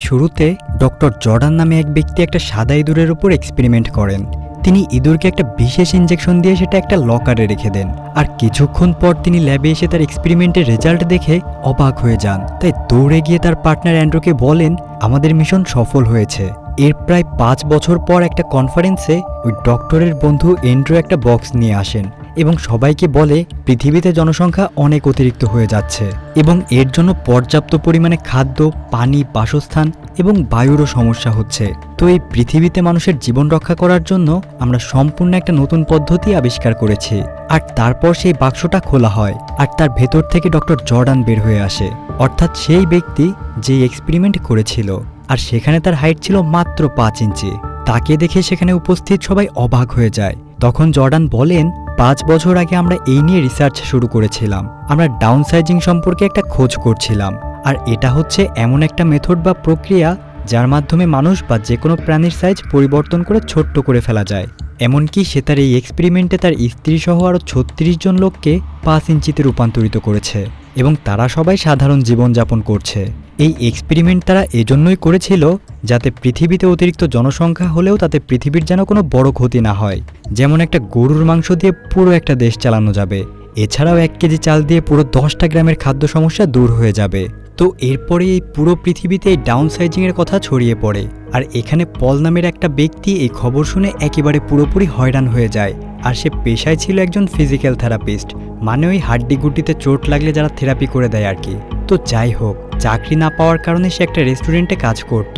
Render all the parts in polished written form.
শুরুতে doctor Jordan নামে এক ব্যক্তি একটা সাদা ইঁদুরের উপর এক্সপেরিমেন্ট করেন। তিনি ইঁদুরকে একটা বিশেষ ইনজেকশন দিয়ে সেটা একটা লকারে রেখে দেন, আর কিছুক্ষণ পর তিনি ল্যাবে এসে তার এক্সপেরিমেন্টের রেজাল্ট দেখে অবাক হয়ে যান। তাই দৌড়ে গিয়ে তার পার্টনার অ্যান্ড্রুকে বলেন, আমাদের মিশন সফল হয়েছে। এর প্রায় 5 বছর পর একটা কনফারেন্সে ওই ডক্টরের বন্ধু অ্যান্ড্রু একটা বক্স নিয়ে আসেন এবং সবাইকে বলে পৃথিবীতে জনসংখ্যা অনেক অতিরিক্ত হয়ে যাচ্ছে এবং এর জন্য পর্যাপ্ত পরিমাণে খাদ্য, পানি, বাসস্থান এবং বায়ুরও সমস্যা হচ্ছে। তো এই পৃথিবীতে মানুষের জীবন রক্ষা করার জন্য আমরা সম্পূর্ণ একটা নতুন পদ্ধতি আবিষ্কার করেছি। আর তারপর সেই বাক্সটা খোলা হয় আর তার ভেতর থেকে ডক্টর জর্ডান বের হয়ে আসে, অর্থাৎ সেই ব্যক্তি যে এক্সপেরিমেন্ট করেছিল। আর সেখানে তার হাইট ছিল মাত্র 5 ইঞ্চি। তাকে দেখে সেখানে উপস্থিত সবাই অবাক হয়ে যায়। তখন জর্ডান বলেন, 5 বছর আগে আমরা এই নিয়ে রিসার্চ শুরু করেছিলাম। আমরা ডাউনসাইজিং সম্পর্কে একটা খোঁজ করছিলাম, আর এটা হচ্ছে এমন একটা মেথড বা প্রক্রিয়া যার মাধ্যমে মানুষ বা যে কোনো প্রাণীর সাইজ পরিবর্তন করে ছোট্ট করে ফেলা যায়। এমনকি সে তার এই এক্সপেরিমেন্টে তার স্ত্রী সহ আরও 36 জন লোককে 5 ইঞ্চিতে রূপান্তরিত করেছে এবং তারা সবাই সাধারণ জীবনযাপন করছে। এই এক্সপেরিমেন্ট তারা এজন্যই করেছিল যাতে পৃথিবীতে অতিরিক্ত জনসংখ্যা হলেও তাতে পৃথিবীর যেন কোনো বড় ক্ষতি না হয়। যেমন একটা গরুর মাংস দিয়ে পুরো একটা দেশ চালানো যাবে, এছাড়াও 1 কেজি চাল দিয়ে পুরো 10টা গ্রামের খাদ্য সমস্যা দূর হয়ে যাবে। তো এরপরে এই পুরো পৃথিবীতে এই ডাউনসাইজিংয়ের কথা ছড়িয়ে পড়ে, আর এখানে পল নামের একটা ব্যক্তি এই খবর শুনে একেবারে পুরোপুরি হয়রান হয়ে যায়। আর সে পেশায় ছিল একজন ফিজিক্যাল থেরাপিস্ট, মানে ওই হাড্ডিগুটিতে চোট লাগলে যারা থেরাপি করে দেয় আর কি। তো যাই হোক, চাকরি না পাওয়ার কারণে সে একটা রেস্টুরেন্টে কাজ করত,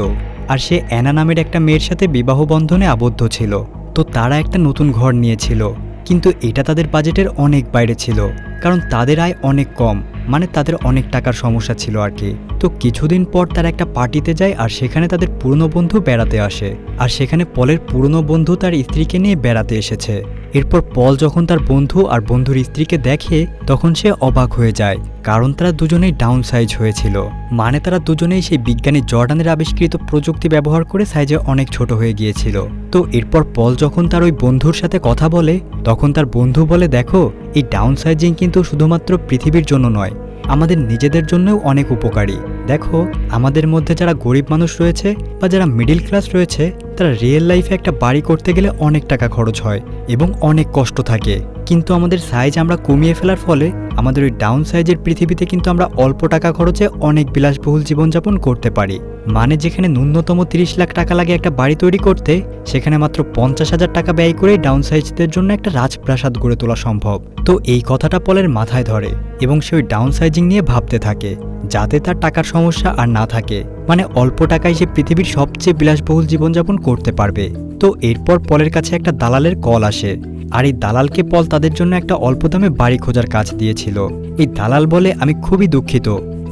আর সে অ্যানা নামের একটা মেয়ের সাথে বিবাহ বন্ধনে আবদ্ধ ছিল। তো তারা একটা নতুন ঘর নিয়েছিল, কিন্তু এটা তাদের বাজেটের অনেক বাইরে ছিল, কারণ তাদের আয় অনেক কম, মানে তাদের অনেক টাকার সমস্যা ছিল আর কি। তো কিছুদিন পর তারা একটা পার্টিতে যায়, আর সেখানে তাদের পুরনো বন্ধু বেড়াতে আসে, আর সেখানে পলের পুরনো বন্ধু তার স্ত্রীকে নিয়ে বেড়াতে এসেছে। এরপর পল যখন তার বন্ধু আর বন্ধুর স্ত্রীকে দেখে তখন সে অবাক হয়ে যায়, কারণ তারা দুজনেই ডাউন সাইজ হয়েছিল, মানে তারা দুজনেই সেই বিজ্ঞানী জর্ডানের আবিষ্কৃত প্রযুক্তি ব্যবহার করে সাইজে অনেক ছোট হয়ে গিয়েছিল। তো এরপর পল যখন তার ওই বন্ধুর সাথে কথা বলে তখন তার বন্ধু বলে, দেখো, এই ডাউন সাইজিং কিন্তু শুধুমাত্র পৃথিবীর জন্য নয়, আমাদের নিজেদের জন্যও অনেক উপকারী। দেখো, আমাদের মধ্যে যারা গরিব মানুষ রয়েছে বা যারা মিডিল ক্লাস রয়েছে তারা রিয়েল লাইফে একটা বাড়ি করতে গেলে অনেক টাকা খরচ হয় এবং অনেক কষ্ট থাকে, কিন্তু আমাদের সাইজ আমরা কমিয়ে ফেলার ফলে আমাদের ওই ডাউন সাইজের পৃথিবীতে কিন্তু আমরা অল্প টাকা খরচে অনেক বিলাসবহুল জীবনযাপন করতে পারি। মানে যেখানে ন্যূনতম 30 লাখ টাকা লাগে একটা বাড়ি তৈরি করতে, সেখানে মাত্র 50,000 টাকা ব্যয় করে ডাউন সাইজদের জন্য একটা রাজপ্রাসাদ গড়ে তোলা সম্ভব। তো এই কথাটা পলের মাথায় ধরে এবং সে ওই ডাউন সাইজিং নিয়ে ভাবতে থাকে, যাতে তার টাকার সমস্যা আর না থাকে, মানে অল্প টাকায় সে পৃথিবীর সবচেয়ে বিলাসবহুল জীবনযাপন করতে পারবে। তো এরপর পলের কাছে একটা দালালের কল আসে, আর এই দালালকে পল তাদের জন্য একটা অল্প দামে বাড়ি খোঁজার কাজ দিয়েছিল। এই দালাল বলে, আমি খুবই দুঃখিত,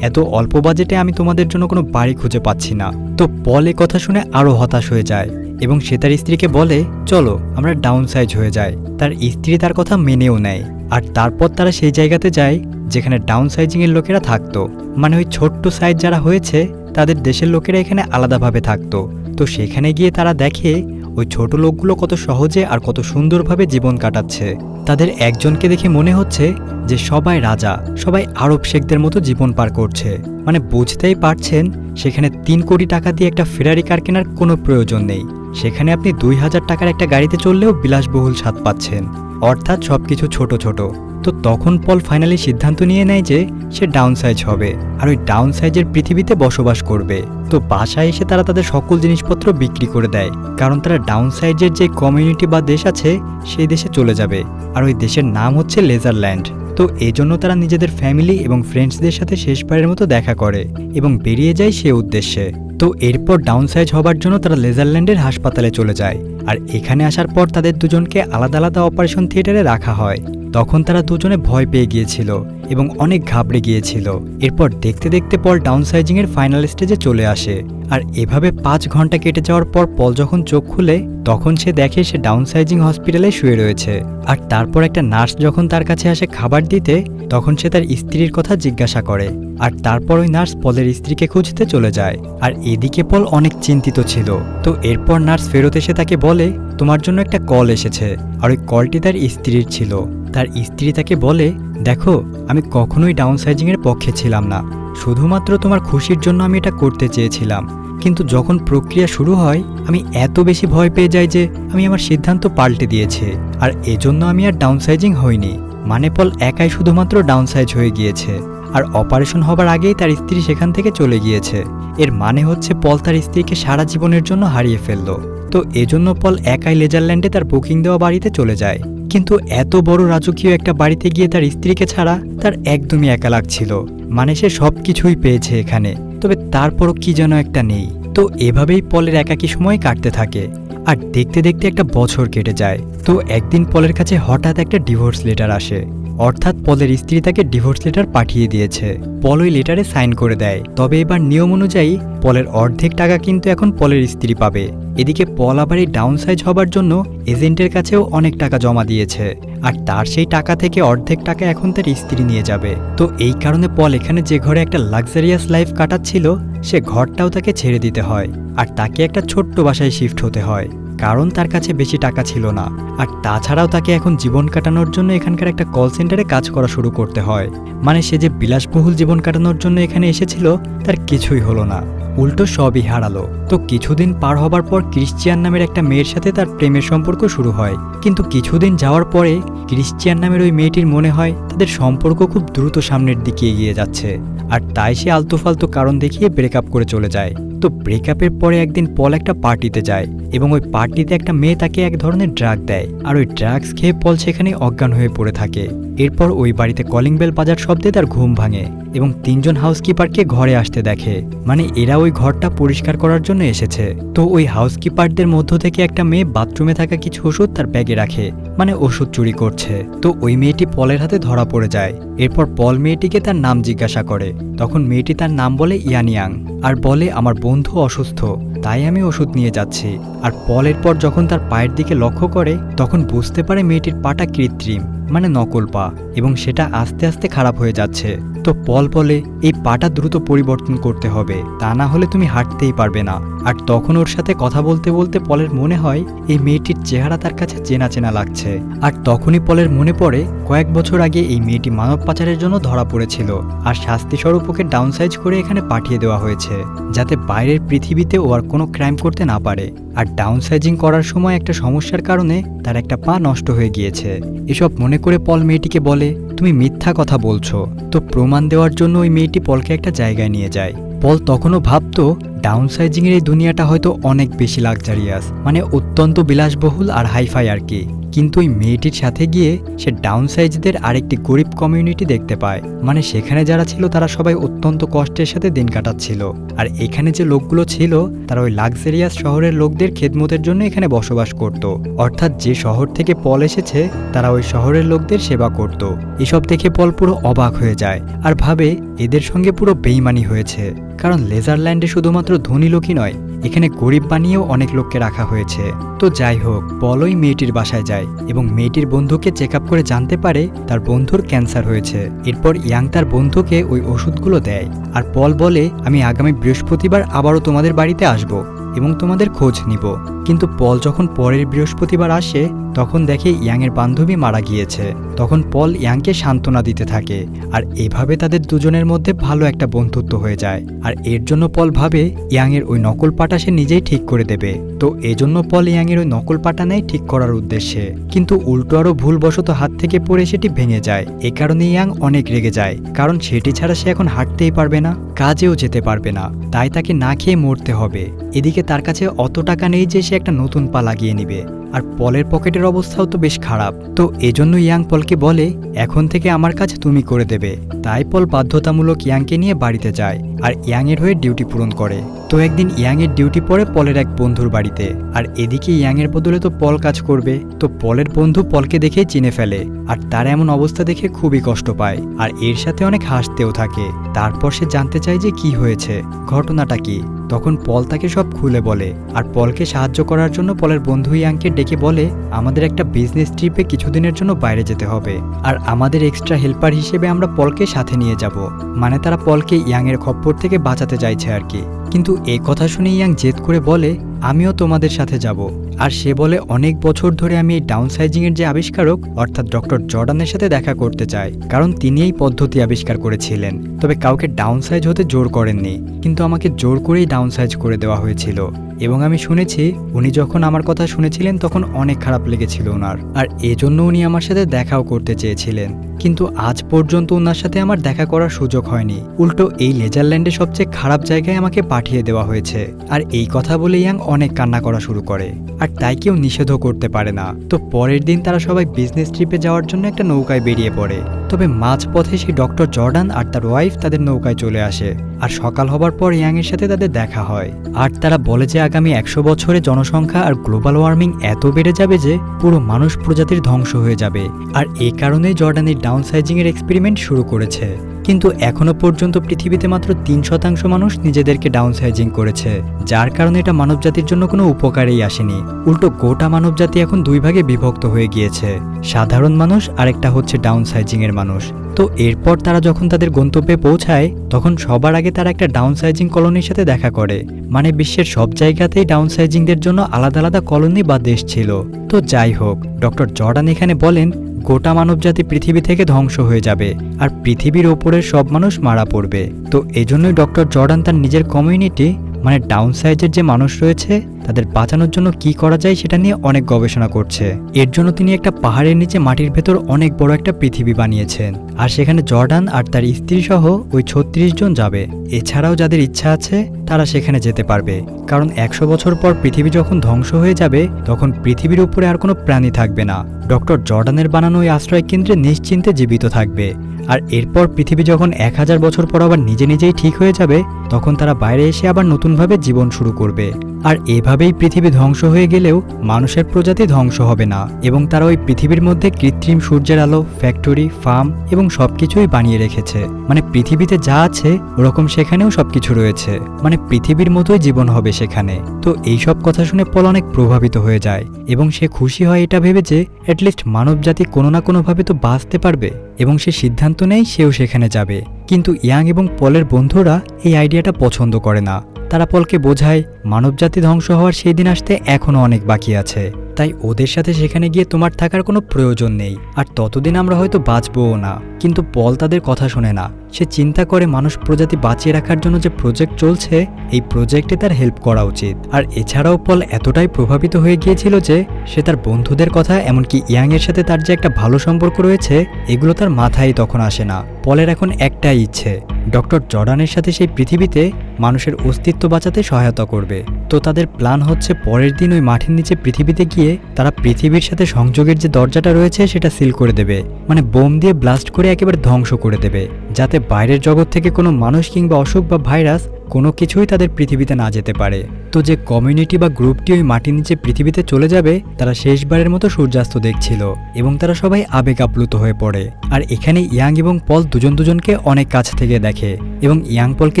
এত অল্প বাজেটে আমি তোমাদের জন্য কোনো বাড়ি খুঁজে পাচ্ছি না। তো পল এ কথা শুনে আরও হতাশ হয়ে যায় এবং সে তার স্ত্রীকে বলে, চলো আমরা ডাউন সাইজ হয়ে যাই। তার স্ত্রী তার কথা মেনেও নেয়, আর তারপর তারা সেই জায়গাতে যায় যেখানে ডাউন সাইজিংয়ের লোকেরা থাকতো, মানে ওই ছোট্ট সাইজ যারা হয়েছে তাদের দেশের লোকেরা এখানে আলাদাভাবে থাকতো। তো সেখানে গিয়ে তারা দেখে ওই ছোট লোকগুলো কত সহজে আর কত সুন্দরভাবে জীবন কাটাচ্ছে। তাদের একজনকে দেখে মনে হচ্ছে যে সবাই রাজা, সবাই আরব শেখদের মতো জীবন পার করছে। মানে বুঝতেই পারছেন সেখানে 3 কোটি টাকা দিয়ে একটা ফেরারি কার কেনার কোনো প্রয়োজন নেই, সেখানে আপনি 2000 টাকার একটা গাড়িতে চললেও বিলাসবহুল স্বাদ পাচ্ছেন, অর্থাৎ সবকিছু ছোট ছোট। তো তখন পল ফাইনালি সিদ্ধান্ত নিয়ে নেয় যে সে ডাউন সাইজ হবে আর ওই ডাউন সাইজের পৃথিবীতে বসবাস করবে। তো বাসায় এসে তারা তাদের সকল জিনিসপত্র বিক্রি করে দেয়, কারণ তারা ডাউন সাইজের যে কমিউনিটি বা দেশ আছে সেই দেশে চলে যাবে, আর ওই দেশের নাম হচ্ছে লেজারল্যান্ড। তো এই জন্য তারা নিজেদের ফ্যামিলি এবং ফ্রেন্ডসদের সাথে শেষবারের মতো দেখা করে এবং বেরিয়ে যায় সে উদ্দেশ্যে। তো এরপর ডাউন সাইজ হবার জন্য তারা লেজারল্যান্ডের হাসপাতালে চলে যায়, আর এখানে আসার পর তাদের দুজনকে আলাদা আলাদা অপারেশন থিয়েটারে রাখা হয়। তখন তারা দুজনে ভয় পেয়ে গিয়েছিল এবং অনেক ঘাবড়ে গিয়েছিল। এরপর দেখতে দেখতে পল ডাউন সাইজিংয়ের ফাইনাল স্টেজে চলে আসে, আর এভাবে 5 ঘন্টা কেটে যাওয়ার পর পল যখন চোখ খুলে তখন সে দেখে সে ডাউন সাইজিং হসপিটালে শুয়ে রয়েছে। আর তারপর একটা নার্স যখন তার কাছে আসে খাবার দিতে তখন সে তার স্ত্রীর কথা জিজ্ঞাসা করে, আর তারপর ওই নার্স পলের স্ত্রীকে খুঁজতে চলে যায়। আর এদিকে পল অনেক চিন্তিত ছিল। তো এরপর নার্স ফেরত এসে তাকে বলে, তোমার জন্য একটা কল এসেছে, আর ওই কলটি তার স্ত্রীর ছিল। তার স্ত্রী তাকে বলে, দেখো, আমি কখনোই ডাউন সাইজিংয়ের পক্ষে ছিলাম না, শুধুমাত্র তোমার খুশির জন্য আমি এটা করতে চেয়েছিলাম, কিন্তু যখন প্রক্রিয়া শুরু হয় আমি এত বেশি ভয় পেয়ে যাই যে আমি আমার সিদ্ধান্ত পাল্টে দিয়েছি, আর এজন্য আমি আর ডাউনসাইজিং হইনি। মানে পল একাই শুধুমাত্র ডাউনসাইজ হয়ে গিয়েছে, আর অপারেশন হবার আগেই তার স্ত্রী সেখান থেকে চলে গিয়েছে। এর মানে হচ্ছে পল তার স্ত্রীকে সারা জীবনের জন্য হারিয়ে ফেলল। তো এজন্য পল একাই লেজারল্যান্ডে তার বুকিং দেওয়া বাড়িতে চলে যায়। কিন্তু এত বড় রাজকীয় একটা বাড়িতে গিয়ে তার স্ত্রীকে ছাড়া তার একদমই একা লাগছিল। মানে সে সব কিছুই পেয়েছে এখানে, তবে তারপরও কি যেন একটা নেই। তো এভাবেই পলের একাকী সময় কাটতে থাকে, আর দেখতে দেখতে একটা বছর কেটে যায়। তো একদিন পলের কাছে হঠাৎ একটা ডিভোর্স লেটার আসে, অর্থাৎ পলের স্ত্রী তাকে ডিভোর্স লেটার পাঠিয়ে দিয়েছে। পল ওই লেটারে সাইন করে দেয়। তবে এবার নিয়ম অনুযায়ী পলের অর্ধেক টাকা কিন্তু এখন পলের স্ত্রী পাবে। এদিকে পল আবার এই ডাউনসাইজ হবার জন্য এজেন্টের কাছেও অনেক টাকা জমা দিয়েছে, আর তার সেই টাকা থেকে অর্ধেক টাকা এখন তার স্ত্রী নিয়ে যাবে। তো এই কারণে পল এখানে যে ঘরে একটা লাক্সারিয়াস লাইফ কাটাচ্ছিল সে ঘরটাও তাকে ছেড়ে দিতে হয়, আর তাকে একটা ছোট্ট বাসায় শিফট হতে হয়, কারণ তার কাছে বেশি টাকা ছিল না। আর তাছাড়াও তাকে এখন জীবন কাটানোর জন্য এখানকার একটা কল সেন্টারে কাজ করা শুরু করতে হয়। মানে সে যে বিলাসবহুল জীবন কাটানোর জন্য এখানে এসেছিল তার কিছুই হলো না, উল্টো সবই হারালো। তো কিছুদিন পার হবার পর ক্রিশ্চিয়ান নামের একটা মেয়ের সাথে তার প্রেমের সম্পর্ক শুরু হয়। কিন্তু কিছুদিন যাওয়ার পরে ক্রিশ্চিয়ান নামের ওই মেয়েটির মনে হয় তাদের সম্পর্ক খুব দ্রুত সামনের দিকে এগিয়ে যাচ্ছে, আর তাই সে আলতু ফালতু কারণ দেখিয়ে ব্রেকআপ করে চলে যায়। তো ব্রেকআপের পরে একদিন পল একটা পার্টিতে যায়, এবং ওই পার্টিতে একটা মেয়ে তাকে এক ধরনের ড্রাগ দেয়, আর ওই ড্রাগস খেয়ে পল সেখানে অজ্ঞান হয়ে পড়ে থাকে। এরপর ওই বাড়িতে কলিং বেল বাজার শব্দে তার ঘুম ভাঙে, এবং 3 জন হাউসকিপারকে ঘরে আসতে দেখে। মানে এরা ওই ঘরটা পরিষ্কার করার জন্য এসেছে। তো ওই হাউসকিপারদের মধ্য থেকে একটা মেয়ে বাথরুমে থাকা কিছু ওষুধ তার ব্যাগে রাখে, মানে ওষুধ চুরি করছে। তো ওই মেয়েটি পলের হাতে ধরা পড়ে যায়। এরপর পল মেয়েটিকে তার নাম জিজ্ঞাসা করে, তখন মেয়েটি তার নাম বলে ইয়ানিয়াং, আর বলে আমার বন্ধু অসুস্থ, তাই আমি ওষুধ নিয়ে যাচ্ছি। আর পল এরপর যখন তার পায়ের দিকে লক্ষ্য করে তখন বুঝতে পারে মেয়েটির পাটা কৃত্রিম, মানে নকল পা, এবং সেটা আস্তে আস্তে খারাপ হয়ে যাচ্ছে। তো পল বলে এই পাটা দ্রুত পরিবর্তন করতে হবে, তা না হলে তুমি হাঁটতেই পারবে না। আর তখন ওর সাথে কথা বলতে বলতে পলের মনে হয় এই মেয়েটির চেহারা তার কাছে চেনা চেনা লাগছে। আর তখনই পলের মনে পড়ে কয়েক বছর আগে এই মেয়েটি মানব পাচারের জন্য ধরা পড়েছিল, আর শাস্তিস্বরূপ ওকে ডাউনসাইজ করে এখানে পাঠিয়ে দেওয়া হয়েছে, যাতে বাইরের পৃথিবীতে ও আর কোনো ক্রাইম করতে না পারে। আর ডাউনসাইজিং করার সময় একটা সমস্যার কারণে তার একটা পা নষ্ট হয়ে গিয়েছে। এসব মনে করে পল মেয়েটিকে বলে তুমি মিথ্যা কথা বলছো। তো প্রমাণ দেওয়ার জন্য ওই মেয়েটি পলকে একটা জায়গায় নিয়ে যায়। পল তখনও ভাবতো ডাউনসাইজিংয়ের এই দুনিয়াটা হয়তো অনেক বেশি লাক্সারিয়াস, মানে অত্যন্ত বিলাসবহুল আর হাইফাই আর কি। কিন্তু ওই মেয়েটির সাথে গিয়ে সে ডাউনসাইজদের আরেকটি গরিব কমিউনিটি দেখতে পায়। মানে সেখানে যারা ছিল তারা সবাই অত্যন্ত কষ্টের সাথে দিন কাটাচ্ছিল, আর এখানে যে লোকগুলো ছিল তারা ওই লাক্সারিয়াস শহরের লোকদের খেদমতের জন্য এখানে বসবাস করত। অর্থাৎ যে শহর থেকে পল এসেছে তারা ওই শহরের লোকদের সেবা করত। এসব দেখে পল পুরো অবাক হয়ে যায়, আর ভাবে এদের সঙ্গে পুরো বেইমানি হয়েছে, কারণ লেজারল্যান্ডে শুধুমাত্র ধনী লোকই নয়, এখানে গরিব বানিয়েও অনেক লোককে রাখা হয়েছে। তো যাই হোক, পল ওই মেয়েটির বাসায় যায় এবং মেয়েটির বন্ধুকে চেক আপ করে জানতে পারে তার বন্ধুর ক্যান্সার হয়েছে। এরপর ইয়াং তার বন্ধুকে ওই ওষুধগুলো দেয়, আর পল বলে আমি আগামী বৃহস্পতিবার আবারও তোমাদের বাড়িতে আসব এবং তোমাদের খোঁজ নিব। কিন্তু পল যখন পরের বৃহস্পতিবার আসে তখন দেখে ইয়াংয়ের বান্ধবী মারা গিয়েছে। তখন পল ইয়াংকে সান্ত্বনা দিতে থাকে, আর এভাবে তাদের দুজনের মধ্যে ভালো একটা বন্ধুত্ব হয়ে যায়। আর এর জন্য পল ভাবে ইয়াংয়ের ওই নকল পাটা সে নিজেই ঠিক করে দেবে। তো এজন্য পল ইয়াংয়ের ওই নকল পাটা নেয় ঠিক করার উদ্দেশ্যে, কিন্তু উল্টো আরও ভুলবশত হাত থেকে পড়ে সেটি ভেঙে যায়। এ কারণে ইয়াং অনেক রেগে যায়, কারণ সেটি ছাড়া সে এখন হাঁটতেই পারবে না, কাজেও যেতে পারবে না, তাই তাকে না খেয়ে মরতে হবে। এদিকে তার কাছে অত টাকা নেই যে সে একটা নতুন পা লাগিয়ে নিবে, আর পলের পকেটের অবস্থাও তো বেশ খারাপ। তো এজন্য ইয়াং পলকে বলে এখন থেকে আমার কাজ তুমি করে দেবে। তাই পল বাধ্যতামূলক ইয়াংকে নিয়ে বাড়িতে যায়, আর ইয়াংয়ের হয়ে ডিউটি পূরণ করে। তো একদিন ইয়াংয়ের ডিউটি পড়ে পলের এক বন্ধুর বাড়িতে, আর এদিকে ইয়াংয়ের বদলে তো পল কাজ করবে। তো পলের বন্ধু পলকে দেখে চিনে ফেলে, আর তার এমন অবস্থা দেখে খুবই কষ্ট পায়, আর এর সাথে অনেক হাসতেও থাকে। তারপর সে জানতে চায় যে কি হয়েছে, ঘটনাটা কি। তখন পল তাকে সব খুলে বলে, আর পলকে সাহায্য করার জন্য পলের বন্ধু ইয়াংকে ডেকে বলে আমাদের একটা বিজনেস ট্রিপে কিছুদিনের জন্য বাইরে যেতে হবে, আর আমাদের এক্সট্রা হেল্পার হিসেবে আমরা পলকে সাথে নিয়ে যাব। মানে তারা পলকে ইয়াংয়ের খপ্পর থেকে বাঁচাতে চাইছে আর কি। কিন্তু এই কথা শুনে ইয়াং জেদ করে বলে, আমিও তোমাদের সাথে যাব। আর সে বলে অনেক বছর ধরে আমি এই ডাউনসাইজিংয়ের যে আবিষ্কারক অর্থাৎ ডক্টর জর্ডানের সাথে দেখা করতে চাই, কারণ তিনি এই পদ্ধতি আবিষ্কার করেছিলেন। তবে কাউকে ডাউনসাইজ হতে জোর করেননি, কিন্তু আমাকে জোর করেই ডাউনসাইজ করে দেওয়া হয়েছিল। এবং আমি শুনেছি উনি যখন আমার কথা শুনেছিলেন তখন অনেক খারাপ লেগেছিল ওনার, আর এজন্য উনি আমার সাথে দেখাও করতে চেয়েছিলেন। কিন্তু আজ পর্যন্ত ওনার সাথে আমার দেখা করার সুযোগ হয়নি, উল্টো এই লেজারল্যান্ডে সবচেয়ে খারাপ জায়গায় আমাকে পাঠিয়ে দেওয়া হয়েছে। আর এই কথা বলে ইয়াং অনেক কান্না করা শুরু করে, আর তাই কেউ নিষেধও করতে পারে না। তো পরের দিন তারা সবাই বিজনেস ট্রিপে যাওয়ার জন্য একটা নৌকায় বেরিয়ে পড়ে। তবে মাঝপথে সেই ডক্টর জর্ডান আর তার ওয়াইফ তাদের নৌকায় চলে আসে, আর সকাল হবার পর ইয়াং এর সাথে তাদের দেখা হয়। আর তারা বলে যে আগামী 100 বছরে জনসংখ্যা আর গ্লোবাল ওয়ার্মিং এত বেড়ে যাবে যে পুরো মানুষ প্রজাতির ধ্বংস হয়ে যাবে, আর এই কারণেই জর্ডান এই ডাউনসাইজিং এর এক্সপেরিমেন্ট শুরু করেছে। কিন্তু এখনো পর্যন্ত পৃথিবীতে মাত্র 3% মানুষ নিজেদেরকে ডাউনসাইজিং করেছে, যার কারণে এটা মানবজাতির জন্য কোনো উপকারেই আসেনি। উল্টো গোটা মানবজাতি এখন 2 ভাগে বিভক্ত হয়ে গিয়েছে, সাধারণ মানুষ আর একটা হচ্ছে ডাউনসাইজিং এর মানুষ। তো এরপর তারা যখন তাদের গন্তব্যে পৌঁছায় তখন সবার আগে তারা একটা ডাউনসাইজিং কলোনির সাথে দেখা করে। মানে বিশ্বের সব জায়গাতেই ডাউনসাইজিংদের জন্য আলাদা আলাদা কলোনি বা দেশ ছিল। তো যাই হোক, ডক্টর জর্ডান এখানে বলেন গোটা মানবজাতি পৃথিবী থেকে ধ্বংস হয়ে যাবে আর পৃথিবীর ওপরের সব মানুষ মারা পড়বে। তো এজন্যই ডক্টর জর্ডান তার নিজের কমিউনিটি মানে ডাউনসাইজের যে মানুষ রয়েছে তাদের বাঁচানোর জন্য কি করা যায় সেটা নিয়ে অনেক গবেষণা করছে। এর জন্য তিনি একটা পাহাড়ের নিচে মাটির ভেতর অনেক বড় একটা পৃথিবী বানিয়েছেন, আর সেখানে জর্ডান আর তার স্ত্রী সহ ওই 36 জন যাবে। এছাড়াও যাদের ইচ্ছা আছে তারা সেখানে যেতে পারবে, কারণ 100 বছর পর পৃথিবী যখন ধ্বংস হয়ে যাবে তখন পৃথিবীর উপরে আর কোনো প্রাণী থাকবে না। ডক্টর জর্ডানের বানানো ওই আশ্রয় কেন্দ্রে নিশ্চিন্তে জীবিত থাকবে। আর এরপর পৃথিবী যখন 1000 বছর পর আবার নিজে নিজেই ঠিক হয়ে যাবে তখন তারা বাইরে এসে আবার নতুনভাবে জীবন শুরু করবে। আর এভাবেই পৃথিবী ধ্বংস হয়ে গেলেও মানুষের প্রজাতি ধ্বংস হবে না, এবং তারা ওই পৃথিবীর মধ্যে কৃত্রিম সূর্যের আলো, ফ্যাক্টরি, ফার্ম এবং সবকিছুই বানিয়ে রেখেছে। মানে পৃথিবীতে যা আছে ওরকম সেখানেও সবকিছু রয়েছে, মানে পৃথিবীর মতোই জীবন হবে সেখানে। তো এইসব কথা শুনে পল অনেক প্রভাবিত হয়ে যায় এবং সে খুশি হয় এটা ভেবে যে অ্যাটলিস্ট মানবজাতি কোনো না কোনোভাবে তো বাঁচতে পারবে, এবং সে সিদ্ধান্ত নেয় সেও সেখানে যাবে। কিন্তু ইয়াং এবং পলের বন্ধুরা এই আইডিয়াটা পছন্দ করে না। তারা পলকে বোঝায় মানবজাতি ধ্বংস হওয়ার সেই দিন আসতে এখনও অনেক বাকি আছে, তাই ওদের সাথে সেখানে গিয়ে তোমার থাকার কোনো প্রয়োজন নেই, আর ততদিন আমরা হয়তো বাঁচবও না। কিন্তু পল তাদের কথা শোনে না। সে চিন্তা করে মানুষ প্রজাতি বাঁচিয়ে রাখার জন্য যে প্রজেক্ট চলছে এই প্রজেক্টে তার হেল্প করা উচিত। আর এছাড়াও পল এতটাই প্রভাবিত হয়ে গিয়েছিল যে সে তার বন্ধুদের কথা, এমনকি ইয়াং এর সাথে তার যে একটা ভালো সম্পর্ক রয়েছে এগুলো তার মাথায় তখন আসে না। পলের এখন একটাই ইচ্ছে, ডক্টর জর্ডানের সাথে সেই পৃথিবীতে মানুষের অস্তিত্ব বাঁচাতে সহায়তা করবে। তো তাদের প্ল্যান হচ্ছে পরের দিন ওই মাটির নিচে পৃথিবীতে গিয়ে তারা পৃথিবীর সাথে সংযোগের যে দরজাটা রয়েছে সেটা সিল করে দেবে, মানে বোম দিয়ে ব্লাস্ট করে একেবারে ধ্বংস করে দেবে, যাতে বাইরের জগৎ থেকে কোনো মানুষ কিংবা অসুখ বা ভাইরাস কোনো কিছুই তাদের পৃথিবীতে না যেতে পারে। তো যে কমিউনিটি বা গ্রুপটি ওই মাটির নিচে পৃথিবীতে চলে যাবে তারা শেষবারের মতো সূর্যাস্ত দেখছিল এবং তারা সবাই আবেগ আপ্লুত হয়ে পড়ে। আর এখানে ইয়াং এবং পল দুজন দুজনকে অনেক কাছ থেকে দেখে এবং ইয়াং পলকে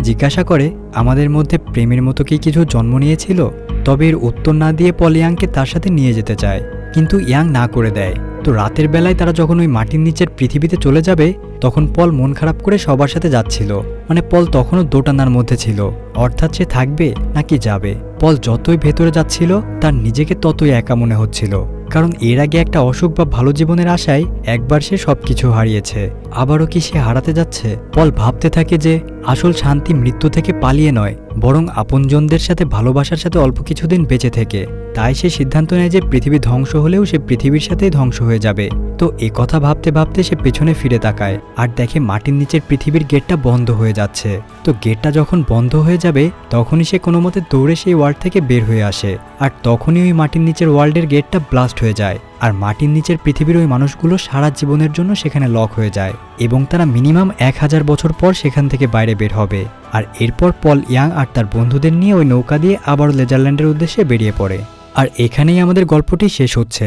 জিজ্ঞাসা করে আমাদের মধ্যে প্রেমের মতো কি কিছু জন্ম নিয়েছিল। তবে এর উত্তর না দিয়ে পল ইয়াংকে তার সাথে নিয়ে যেতে চায়, কিন্তু ইয়াং না করে দেয়। তো রাতের বেলায় তারা যখন ওই মাটির নিচের পৃথিবীতে চলে যাবে তখন পল মন খারাপ করে সবার সাথে যাচ্ছিল, মানে পল তখনও দোটানার মধ্যে ছিল, অর্থাৎ সে থাকবে নাকি যাবে। পল যতই ভেতরে যাচ্ছিল তার নিজেকে ততই একা মনে হচ্ছিল, কারণ এর আগে একটা অসুখ বা ভালো জীবনের আশায় একবার সে সবকিছু হারিয়েছে, আবারও কি সে হারাতে যাচ্ছে। পল ভাবতে থাকে যে আসল শান্তি মৃত্যু থেকে পালিয়ে নয়, বরং আপনজনদের সাথে ভালোবাসার সাথে অল্প কিছুদিন বেঁচে থেকে। তাই সে সিদ্ধান্ত নেয় যে পৃথিবী ধ্বংস হলেও সে পৃথিবীর সাথেই ধ্বংস হয়ে যাবে। তো এ কথা ভাবতে ভাবতে সে পেছনে ফিরে তাকায় আর দেখে মাটির নিচের পৃথিবীর গেটটা বন্ধ হয়ে যাচ্ছে। তো গেটটা যখন বন্ধ হয়ে যাবে তখনই সে কোনো মতে দৌড়ে সেই ওয়ার্ল্ড থেকে বের হয়ে আসে, আর তখনই ওই মাটির নিচের ওয়ার্ল্ডের গেটটা ব্লাস্ট হয়ে যায়, আর মাটির নিচের পৃথিবীর ওই মানুষগুলো সারা জীবনের জন্য সেখানে লক হয়ে যায় এবং তারা মিনিমাম 1000 বছর পর সেখান থেকে বাইরে বের হবে। আর এরপর পল ইয়াং আর তার বন্ধুদের নিয়ে ওই নৌকা দিয়ে আবার লেজারল্যান্ডের উদ্দেশ্যে বেরিয়ে পড়ে। আর এখানেই আমাদের গল্পটি শেষ হচ্ছে।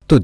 তো